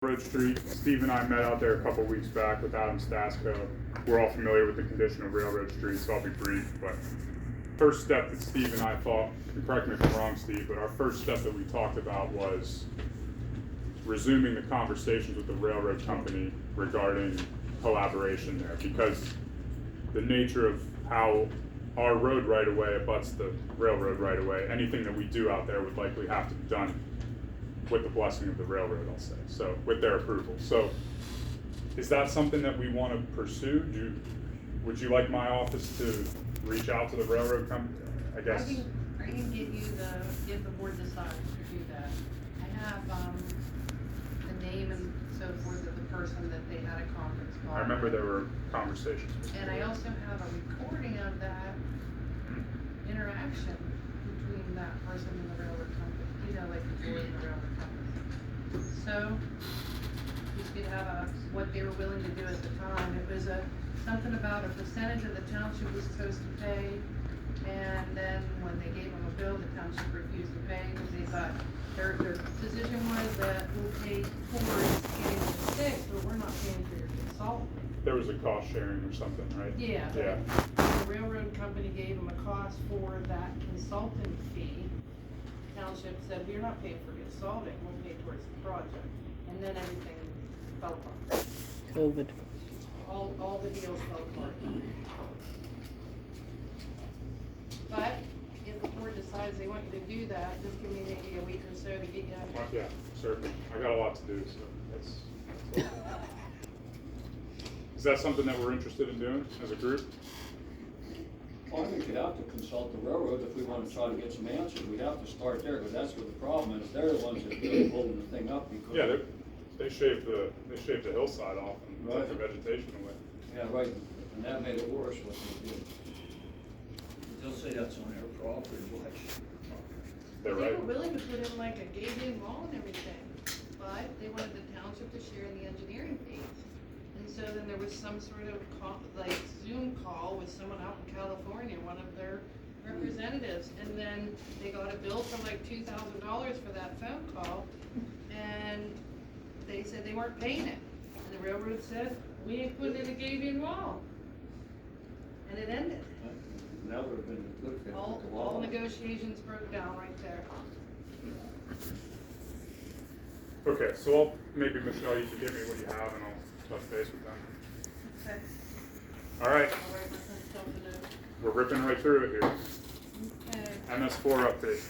Railroad Street. Steve and I met out there a couple weeks back with Adam Stasko. We're all familiar with the condition of Railroad Street, so I'll be brief. But first step that Steve and I thought, and correct me if I'm wrong, Steve, but our first step that we talked about was resuming the conversations with the railroad company regarding collaboration there, because the nature of how our road right of way abuts the railroad right of way, anything that we do out there would likely have to be done with the blessing of the railroad, I'll say, so with their approval. So is that something that we want to pursue? Would you like my office to reach out to the railroad company? I guess. I can get you if the board decides to do that. I have, the name and so forth of the person that they had a conference call. I remember there were conversations. And I also have a recording of that interaction between that person and the railroad company, like the board and the railroad company. So, you could have what they were willing to do at the time. It was something about a percentage of the township was supposed to pay, and then when they gave them a bill, the township refused to pay because they thought their position was that we'll pay towards getting the six, but we're not paying for your consultant. There was a cost sharing or something, right? Yeah. Yeah. The railroad company gave them a cost for that consultant fee. Township said, we're not paying for consulting, we'll pay towards the project. And then everything fell apart. COVID. All the deals fell apart. But if the board decides they want you to do that, just give me maybe a week or so to get you. Well, yeah, certainly. I got a lot to do, so that's Is that something that we're interested in doing as a group? Well, I think you have to consult the railroad if we want to try to get some answers. We have to start there, because that's where the problem is. They're the ones that are really holding the thing up because. Yeah, they shaved the hillside off and took Right. the vegetation away. Yeah, right, and that made it worse what they did. They'll say that's on their property, like. They're They right. were willing to put in like a gate-in wall and everything, but they wanted the township to share in the engineering fees. And so then there was some sort of Zoom call with someone out in California, one of their representatives, and then they got a bill for like $2,000 for that phone call, and they said they weren't paying it. And the railroad said, we ain't putting in a gate-in wall. And it ended. That would have been good for All negotiations broke down right there. Okay, so maybe Michelle, you can give me what you have and I'll touch base with them. Okay. All right, I'll write myself a note. we're ripping right through it here. Okay. MS4 update.